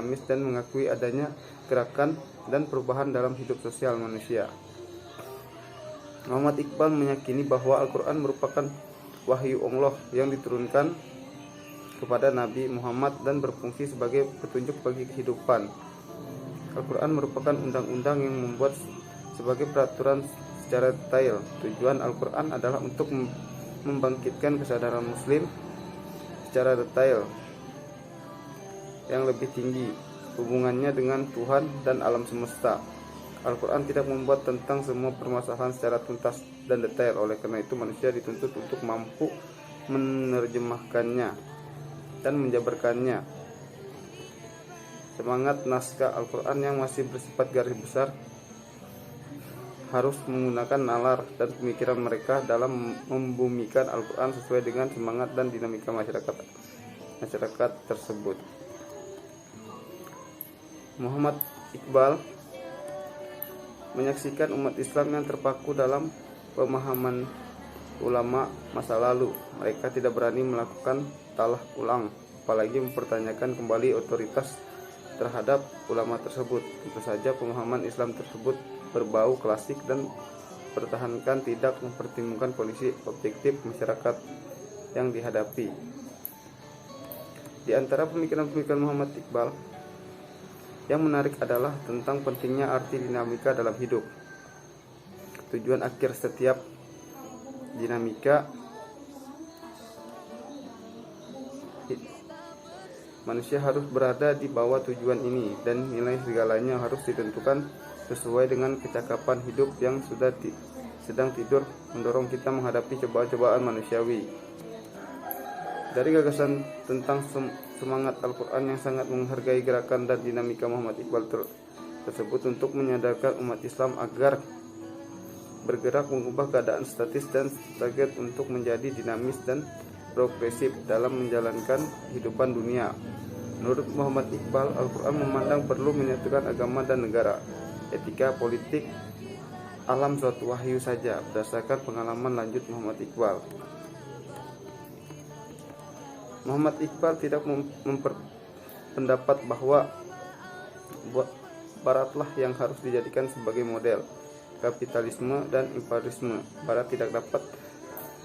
dinamis dan mengakui adanya gerakan dan perubahan dalam hidup sosial manusia. Muhammad Iqbal meyakini bahwa Al-Quran merupakan wahyu Allah yang diturunkan kepada Nabi Muhammad dan berfungsi sebagai petunjuk bagi kehidupan. Al-Quran merupakan undang-undang yang membuat sebagai peraturan secara detail. Tujuan Al-Quran adalah untuk membangkitkan kesadaran Muslim secara detail yang lebih tinggi, hubungannya dengan Tuhan dan alam semesta. Al-Quran tidak membuat tentang semua permasalahan secara tuntas dan detail. Oleh karena itu manusia dituntut untuk mampu menerjemahkannya dan menjabarkannya. Semangat naskah Al-Quran yang masih bersifat garis besar harus menggunakan nalar dan pemikiran mereka dalam membumikan Al-Quran sesuai dengan semangat dan dinamika masyarakat tersebut. Muhammad Iqbal menyaksikan umat Islam yang terpaku dalam pemahaman ulama masa lalu. Mereka tidak berani melakukan talah ulang, apalagi mempertanyakan kembali otoritas terhadap ulama tersebut. Tentu saja pemahaman Islam tersebut berbau klasik dan pertahankan tidak mempertimbangkan kondisi objektif masyarakat yang dihadapi. Di antara pemikiran-pemikiran Muhammad Iqbal yang menarik adalah tentang pentingnya arti dinamika dalam hidup. Tujuan akhir setiap dinamika manusia harus berada di bawah tujuan ini, dan nilai segalanya harus ditentukan sesuai dengan kecakapan hidup yang sedang tidur mendorong kita menghadapi cobaan-cobaan manusiawi. Dari gagasan tentang semangat Al-Quran yang sangat menghargai gerakan dan dinamika Muhammad Iqbal tersebut untuk menyadarkan umat Islam agar bergerak mengubah keadaan statis dan target untuk menjadi dinamis dan progresif dalam menjalankan kehidupan dunia. Menurut Muhammad Iqbal, Al-Quran memandang perlu menyatukan agama dan negara, etika, politik, alam suatu wahyu saja, berdasarkan pengalaman lanjut Muhammad Iqbal. Muhammad Iqbal tidak berpendapat bahwa Baratlah yang harus dijadikan sebagai model. Kapitalisme dan imperialisme Barat tidak dapat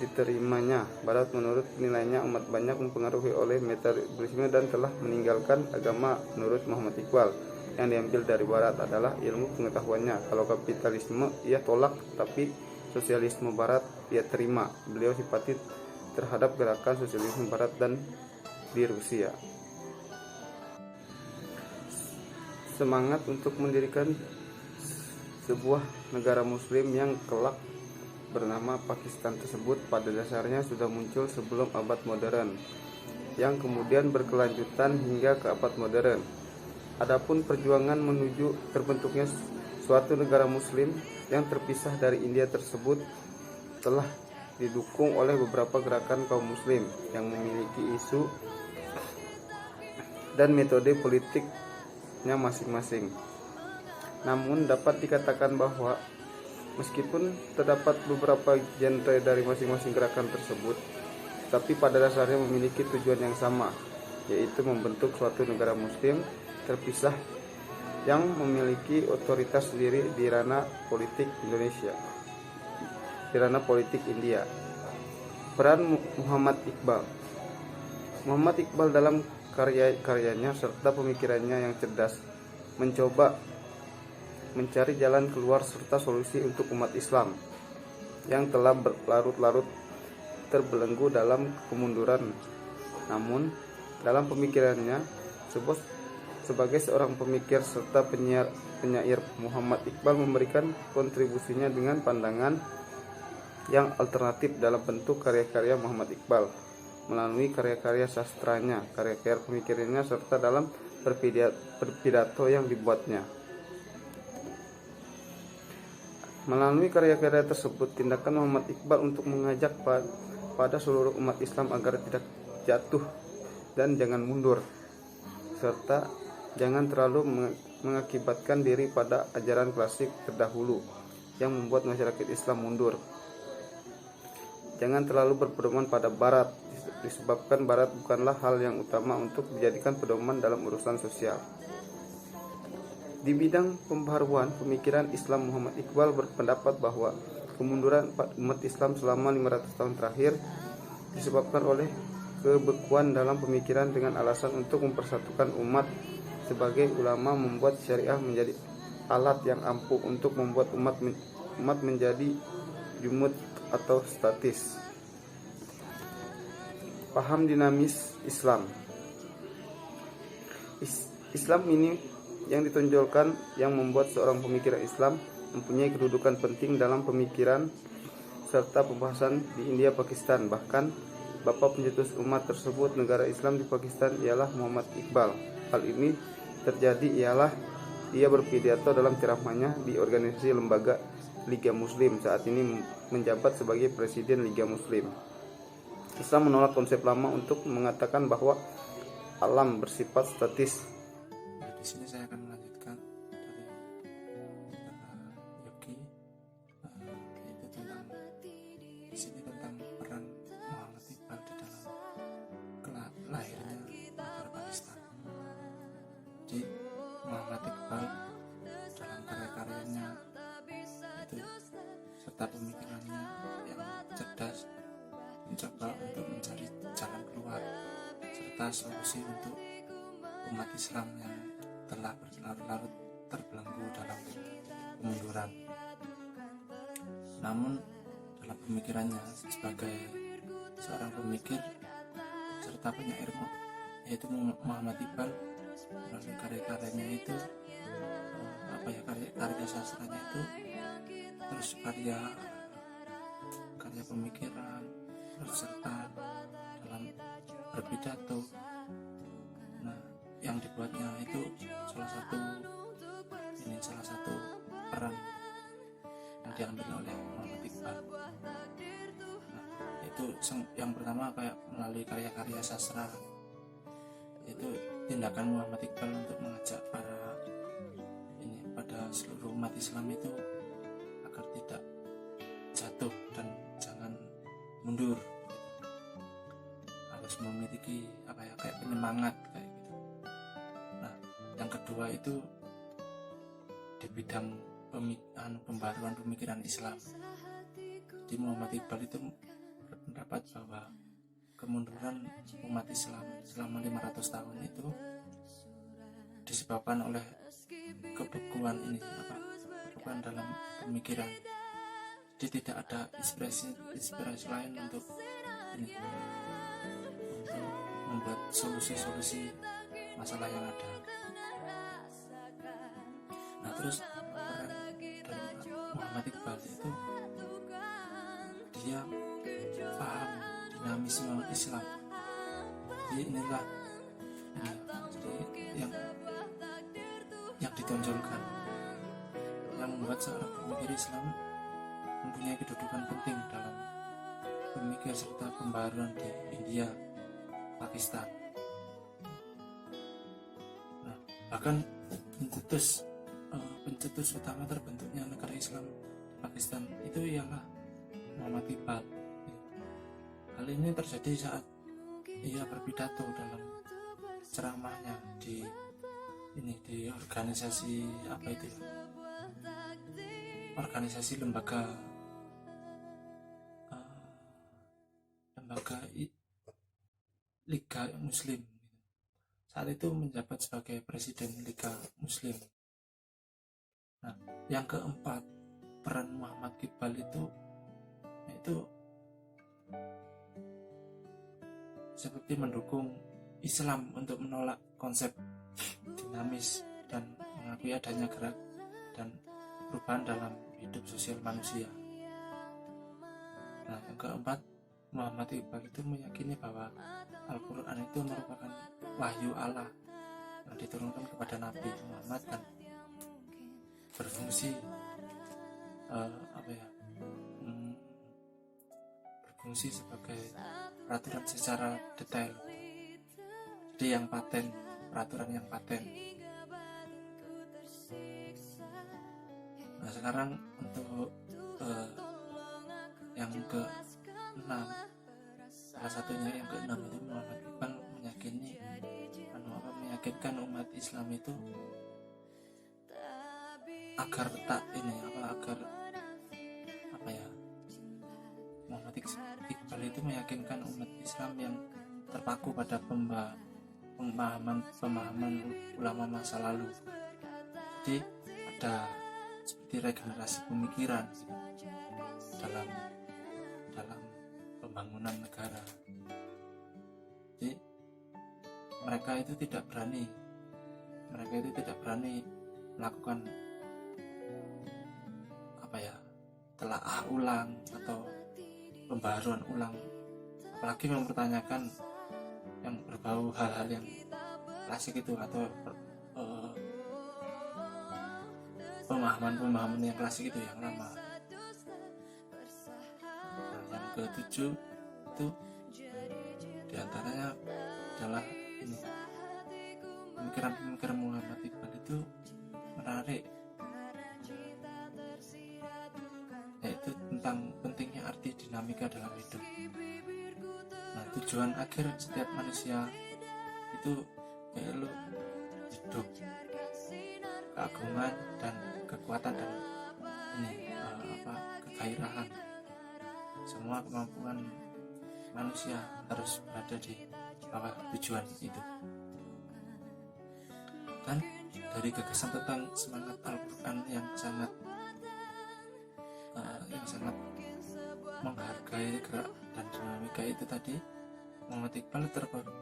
diterimanya. Barat menurut nilainya amat banyak mempengaruhi oleh materialisme dan telah meninggalkan agama. Menurut Muhammad Iqbal, yang diambil dari Barat adalah ilmu pengetahuannya. Kalau kapitalisme ia tolak, tapi sosialisme Barat ia terima. Beliau simpati terhadap gerakan sosialisme Barat dan di Rusia. Semangat untuk mendirikan sebuah negara muslim yang kelak bernama Pakistan tersebut pada dasarnya sudah muncul sebelum abad modern, yang kemudian berkelanjutan hingga ke abad modern. Adapun perjuangan menuju terbentuknya suatu negara muslim yang terpisah dari India tersebut telah didukung oleh beberapa gerakan kaum muslim yang memiliki isu dan metode politiknya masing-masing. Namun dapat dikatakan bahwa meskipun terdapat beberapa genre dari masing-masing gerakan tersebut, tapi pada dasarnya memiliki tujuan yang sama, yaitu membentuk suatu negara muslim terpisah yang memiliki otoritas sendiri di ranah politik Indonesia. Di ranah politik India. Peran Muhammad Iqbal. Muhammad Iqbal dalam karya-karyanya serta pemikirannya yang cerdas mencoba mencari jalan keluar serta solusi untuk umat Islam yang telah berlarut-larut terbelenggu dalam kemunduran. Namun dalam pemikirannya sebagai seorang pemikir serta penyair, Muhammad Iqbal memberikan kontribusinya dengan pandangan yang alternatif dalam bentuk karya-karya Muhammad Iqbal melalui karya-karya sastranya, karya-karya pemikirannya serta dalam berpidato yang dibuatnya. Melalui karya-karya tersebut, tindakan Muhammad Iqbal untuk mengajak pada seluruh umat Islam agar tidak jatuh dan jangan mundur, serta jangan terlalu mengakibatkan diri pada ajaran klasik terdahulu yang membuat masyarakat Islam mundur. Jangan terlalu berpedoman pada Barat. Di disebabkan Barat bukanlah hal yang utama untuk dijadikan pedoman dalam urusan sosial. Di bidang pembaharuan pemikiran Islam, Muhammad Iqbal berpendapat bahwa kemunduran umat Islam selama 500 tahun terakhir disebabkan oleh kebekuan dalam pemikiran dengan alasan untuk mempersatukan umat. Sebagai ulama, membuat syariah menjadi alat yang ampuh untuk membuat umat menjadi jumud atau statis. Paham dinamis Islam. Islam ini yang ditonjolkan yang membuat seorang pemikiran Islam mempunyai kedudukan penting dalam pemikiran serta pembahasan di India, Pakistan. Bahkan bapak pencetus umat tersebut negara Islam di Pakistan ialah Muhammad Iqbal. Hal ini terjadi ialah ia berpidato dalam ceramahnya di organisasi lembaga Liga Muslim, saat ini menjabat sebagai Presiden Liga Muslim. Islam menolak konsep lama untuk mengatakan bahwa alam bersifat statis. Di sini saya akan melanjutkan dari Yogi, yaitu tentang di sini tentang peran Muhammad Iqbal di dalam lahirnya negara Pakistan. Jadi Muhammad Iqbal dalam karya-karyanya itu serta pemikirannya yang cerdas mencoba untuk mencari jalan keluar serta solusi untuk umat Islam yang telah berlarut-larut terbelenggu dalam kemunduran. Namun dalam pemikirannya sebagai seorang pemikir serta penyair yaitu Muhammad Iqbal, melalui karya-karyanya itu karya sastranya itu, terus karya pemikiran, terus serta dalam berpidato. Nah, yang dibuatnya itu salah satu peran yang diambil oleh Muhammad Iqbal. Nah, itu yang pertama kayak melalui karya-karya sastra, itu tindakan Muhammad Iqbal untuk mengajak pada seluruh umat Islam itu agar tidak jatuh dan jangan mundur, harus memiliki kayak penyemangat kayak gitu. Nah, yang kedua itu di bidang pembaruan pemikiran Islam. Di Muhammad Iqbal itu berpendapat bahwa kemunduran umat Islam selama 500 tahun itu disebabkan oleh kebekuan dalam pemikiran. Jadi tidak ada inspirasi lain untuk membuat solusi masalah yang ada. Nah, terus peran dari Muhammad Iqbal itu dia paham dinamisme Islam. Jadi inilah yang ditonjolkan, yang membuat seorang pemikir Islam mempunyai kedudukan penting dalam pemikir serta pembaruan di India, Pakistan. Nah, bahkan pencetus utama terbentuknya negara Islam di Pakistan itu ialah Muhammad Iqbal. Hal ini terjadi saat ia berpidato dalam ceramahnya di organisasi lembaga Liga Muslim. Saat itu menjabat sebagai Presiden Liga Muslim. Nah, yang keempat, peran Muhammad Iqbal itu yaitu seperti mendukung Islam untuk menolak konsep dinamis dan mengakui adanya gerak dan perubahan dalam hidup sosial manusia. Nah, yang keempat, Muhammad Iqbal itu meyakini bahwa Al-Quran itu merupakan wahyu Allah yang diturunkan kepada Nabi Muhammad dan berfungsi berfungsi sebagai peraturan secara detail. Jadi peraturan yang paten. Nah, sekarang untuk yang ke-6, salah satunya yang keenam itu Muhammad Iqbal meyakinkan umat Islam itu agar Muhammad Iqbal itu meyakinkan umat Islam yang terpaku pada pemahaman ulama masa lalu. Jadi ada seperti regenerasi pemikiran dalam pembangunan negara. Jadi mereka itu tidak berani melakukan telaah ulang atau pembaharuan ulang, apalagi mempertanyakan yang berbau hal-hal yang klasik itu atau pemahaman yang klasik itu yang lama. Nah, yang ketujuh itu diantaranya adalah ini, pemikiran Muhammad Iqbal itu menarik, yaitu tentang pentingnya arti dinamika dalam hidup. Nah, tujuan akhir setiap manusia itu yaitu hidup, keagungan dan kekuatan dan kegairahan. Semua kemampuan manusia harus berada di bawah tujuan itu. Dan dari gagasan tentang semangat Al-Quran yang sangat menghargai gerak dan dinamika itu tadi, Muhammad Iqbal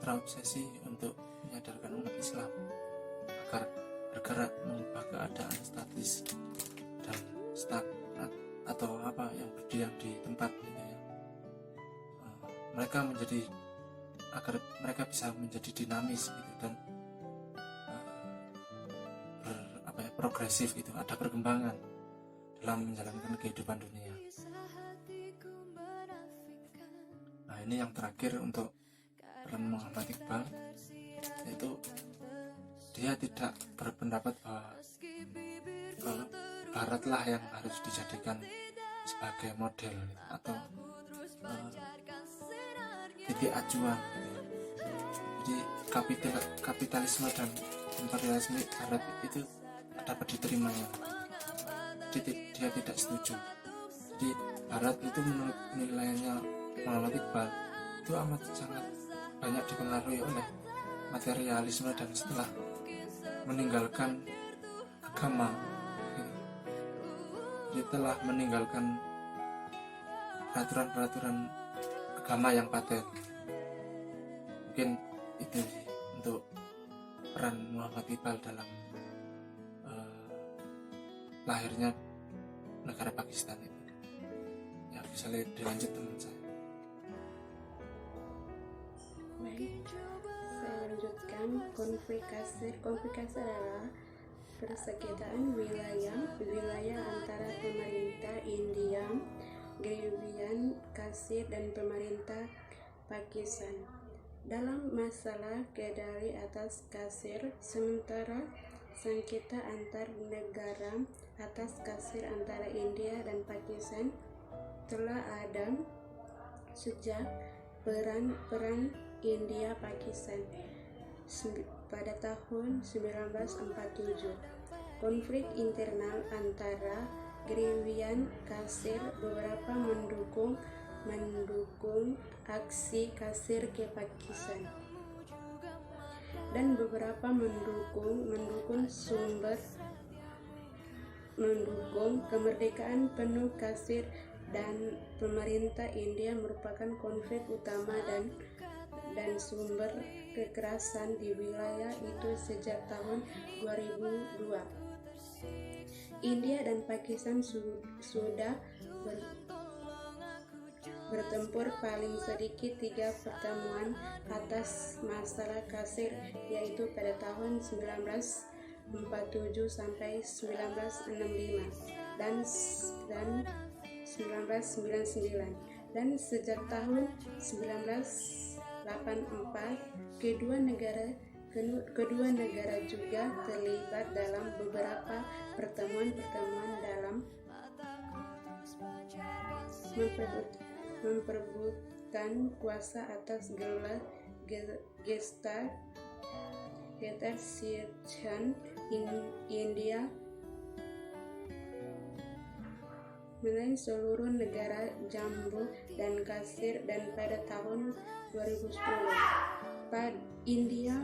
terobsesi untuk menyadarkan umat Islam agar bergerak mengubah keadaan statis dan stagnat atau yang berdiam di tempat gitu ya. Agar mereka bisa menjadi dinamis gitu dan progresif gitu, ada perkembangan dalam menjalankan kehidupan dunia. Nah, ini yang terakhir untuk peran Muhammad Iqbal, yaitu dia tidak berpendapat bahwa Baratlah yang harus dijadikan sebagai model atau titik acuan. Jadi kapitalisme dan imperialisme Barat itu dapat diterimanya. Jadi dia tidak setuju. Jadi Barat itu menurut penilaiannya Muhammad Iqbal itu amat sangat banyak dipengaruhi oleh materialisme, dan setelah meninggalkan agama, dia telah meninggalkan peraturan-peraturan agama yang paten. Mungkin itu untuk peran Muhammad Iqbal dalam lahirnya negara Pakistan itu. Ya, bisa dilanjut teman saya. Baik, saya lanjutkan. Konflik Kasir adalah persengketaan wilayah antara pemerintah India, Gregorian Kasir dan pemerintah Pakistan dalam masalah kendali atas Kasir, sementara sengketa antar negara atas Kasir antara India dan Pakistan telah ada sejak perang India-Pakistan pada tahun 1947. Konflik internal antara Gregorian Kasir beberapa mendukung aksi Kasir ke Pakistan dan beberapa mendukung kemerdekaan penuh Kasir, dan pemerintah India merupakan konflik utama dan sumber kekerasan di wilayah itu sejak tahun 2002. India dan Pakistan sudah bertempur paling sedikit 3 pertemuan atas masalah Kasir, yaitu pada tahun 1947 sampai 1965 dan 1999, dan sejak tahun 1984 kedua negara juga terlibat dalam beberapa pertemuan dalam memegang kuasa atas gelar Gestar Sirhan India melalui seluruh negara Jammu dan Kashmir, dan pada tahun 2010 India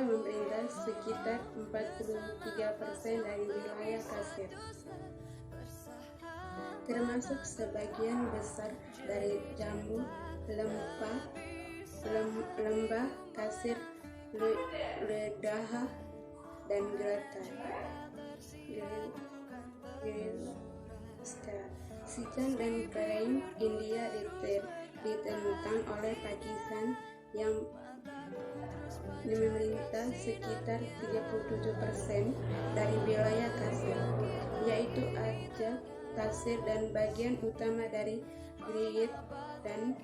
memerintah sekitar 43% dari wilayah Kashmir, termasuk sebagian besar dari Jammu, lembah Kashmir, Ladakh, dan Sindh dan Karaim. India ditentang oleh Pakistan yang memerintah sekitar 37% dari wilayah Kashmir, yaitu Aceh, Kashmir, dan bagian utama dari Gilgit dan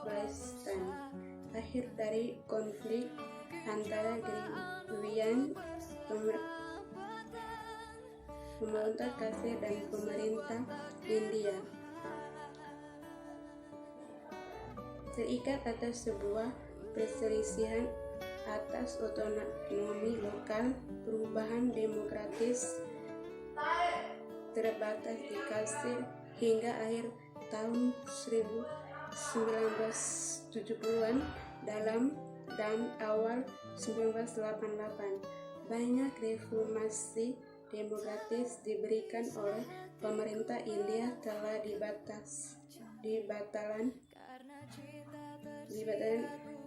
Baltistan. Akhir dari konflik antara gerilya pemerintah Kashmir dan pemerintah India terikat atas sebuah perselisihan atas otonomi lokal. Perubahan demokratis terbatas di Kashmir hingga akhir tahun 1970-an dan awal 1988. Banyak reformasi demokratis diberikan oleh pemerintah India telah dibatalkan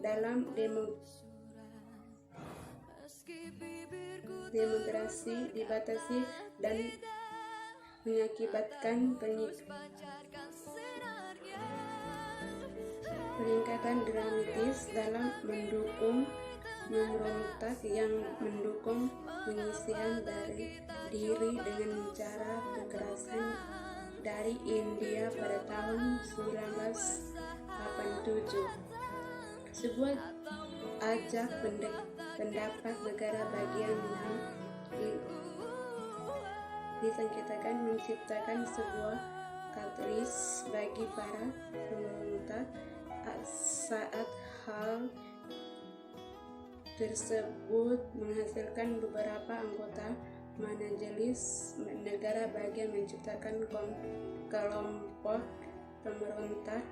dalam demonstrasi dibatasi dan mengakibatkan peningkatan dramatis dalam mendukung pemberontak yang mendukung pengisian dari diri dengan cara kekerasan dari India pada tahun 1987. Sebuah ajak pendapat negara bagian yang disengketakan menciptakan sebuah katalis bagi para pemberontak. Saat hal tersebut menghasilkan beberapa anggota majelis negara bagian menciptakan kelompok pemberontak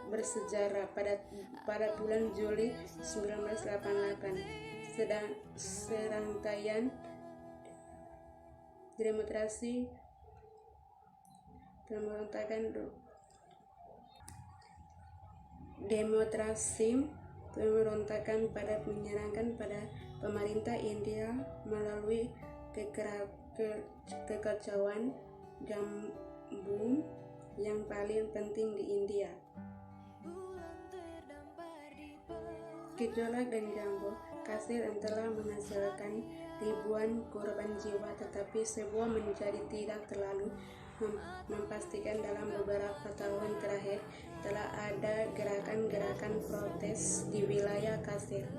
bersejarah pada bulan Juli 1988. Serangkaian demonstrasi pemberontakan pada menyerangkan pada pemerintah India melalui kekacauan Jammu yang paling penting di India. Gejolak dan Jammu Kashmir telah menghasilkan ribuan korban jiwa, tetapi semua menjadi tidak terlalu memastikan. Dalam beberapa tahun terakhir telah ada gerakan-gerakan protes di wilayah Kashmir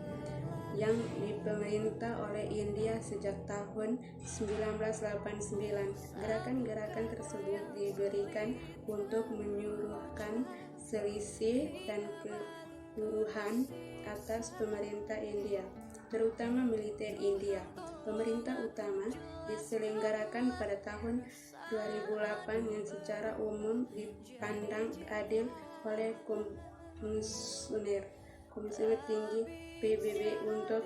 yang dipemerintah oleh India sejak tahun 1989. Gerakan-gerakan tersebut diberikan untuk menyuruhkan selisih dan keburuhan atas pemerintah India, terutama militer India. Pemerintah utama diselenggarakan pada tahun 2008 yang secara umum dipandang adil oleh Komisioner Tinggi PBB untuk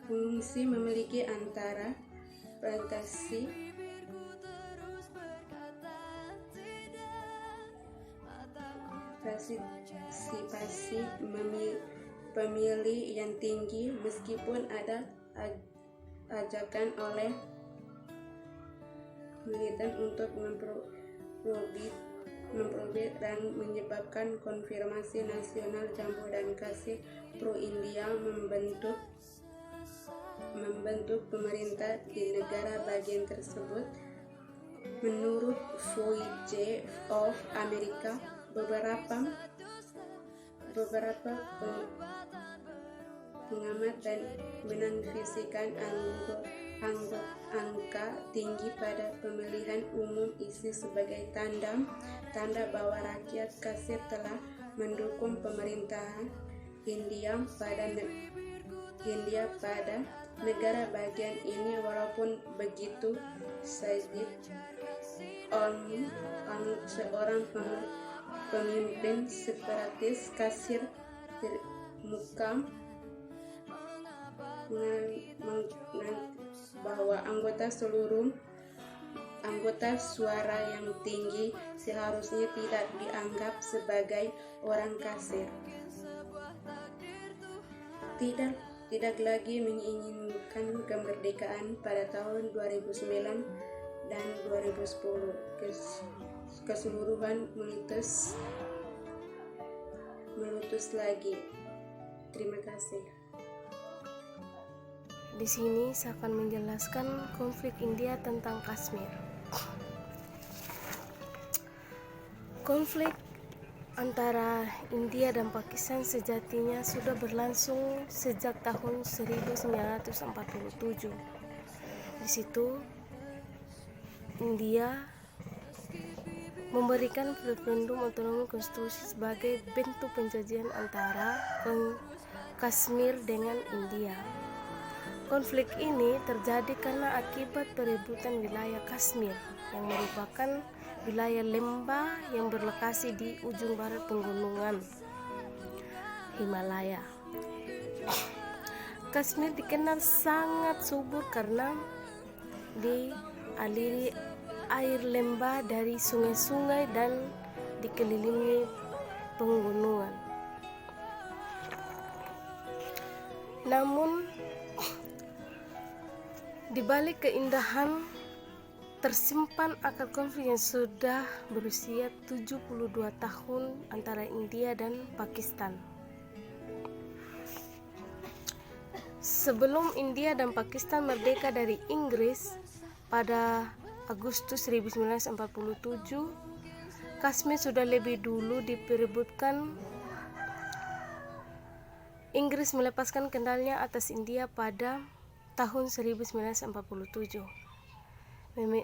pengungsi memiliki antara partisipasi pemilih yang tinggi, meskipun ada ajakan oleh militan untuk memperoleh dan menyebabkan konfirmasi nasional Jammu dan Kashmir pro-India membentuk pemerintah di negara bagian tersebut. Menurut Voice of America, beberapa mengamat dan menanfisikan angka tinggi pada pemilihan umum isi sebagai tanda bahwa rakyat kasir telah mendukung pemerintahan India pada negara bagian ini. Walaupun begitu, Sajid seorang pemimpin separatis kasir termuka bahwa anggota suara yang tinggi seharusnya tidak dianggap sebagai orang kasir, tidak lagi menginginkan kemerdekaan pada tahun 2009 dan 2010. Keseluruhan meletus lagi. Terima kasih. Di sini saya akan menjelaskan konflik India tentang Kashmir. Konflik antara India dan Pakistan sejatinya sudah berlangsung sejak tahun 1947. Di situ India memberikan referendum otonomi konstitusi sebagai bentuk penjajahan antara Kashmir dengan India. Konflik ini terjadi karena akibat perebutan wilayah Kashmir yang merupakan wilayah lembah yang berlokasi di ujung barat pegunungan Himalaya. Kashmir dikenal sangat subur karena dialiri air lembah dari sungai-sungai dan dikelilingi pegunungan. Namun di balik keindahan tersimpan akar konflik yang sudah berusia 72 tahun antara India dan Pakistan. Sebelum India dan Pakistan merdeka dari Inggris pada Agustus 1947, Kashmir sudah lebih dulu diperebutkan. Inggris melepaskan kendalinya atas India pada tahun 1947,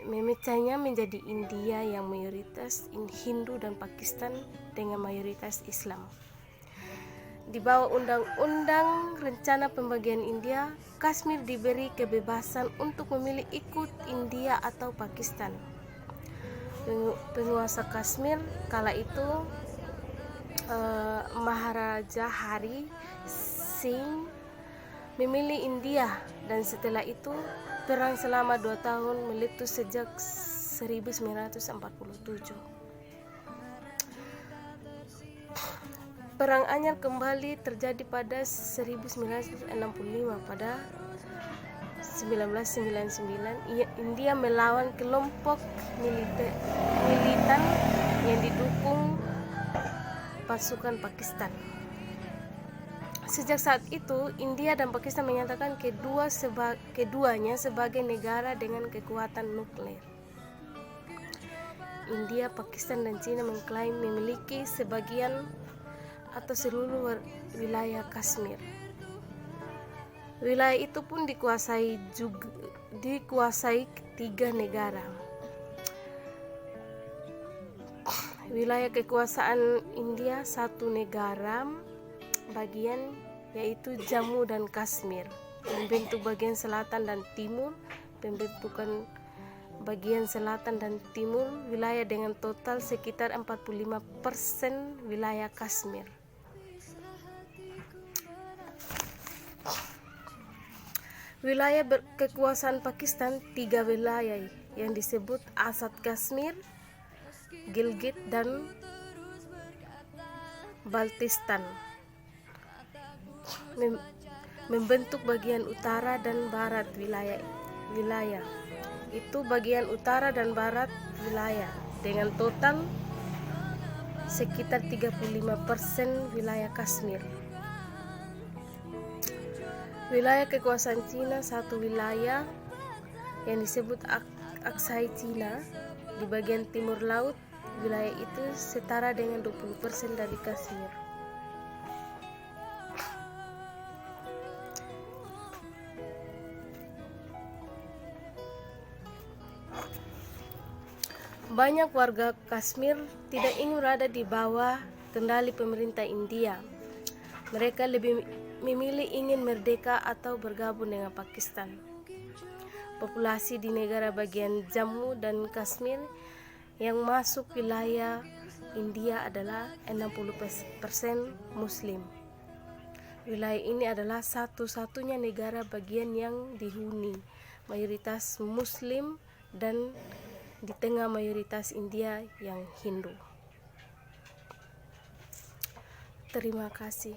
memecahnya menjadi India yang mayoritas Hindu dan Pakistan dengan mayoritas Islam. Di bawah Undang-Undang Rencana Pembagian India, Kashmir diberi kebebasan untuk memilih ikut India atau Pakistan. Penguasa Kashmir kala itu Maharaja Hari Singh memilih India, dan setelah itu perang selama 2 tahun meletus sejak 1947. Perang anyar kembali terjadi pada 1965. Pada 1999 India melawan kelompok militan yang didukung pasukan Pakistan. Sejak saat itu, India dan Pakistan menyatakan keduanya sebagai negara dengan kekuatan nuklir. India, Pakistan, dan China mengklaim memiliki sebagian atau seluruh wilayah Kashmir. Wilayah itu pun dikuasai 3 negara. Wilayah kekuasaan India 1 negara bagian, yaitu Jammu dan Kashmir, membentuk bagian selatan dan timur. Pembentukan bagian selatan dan timur wilayah dengan total sekitar 45% wilayah Kashmir. Wilayah kekuasaan Pakistan 3 wilayah yang disebut Azad Kashmir, Gilgit, dan Baltistan, membentuk bagian utara dan barat wilayah. Itu bagian utara dan barat wilayah dengan total sekitar 35% wilayah Kashmir. Wilayah kekuasaan Cina 1 wilayah yang disebut Aksai Cina di bagian timur laut. Wilayah itu setara dengan 20% dari Kashmir. Banyak warga Kashmir tidak ingin berada di bawah kendali pemerintah India. Mereka lebih memilih ingin merdeka atau bergabung dengan Pakistan. Populasi di negara bagian Jammu dan Kashmir yang masuk wilayah India adalah 60% Muslim. Wilayah ini adalah satu-satunya negara bagian yang dihuni mayoritas Muslim dan di tengah mayoritas India yang Hindu. Terima kasih.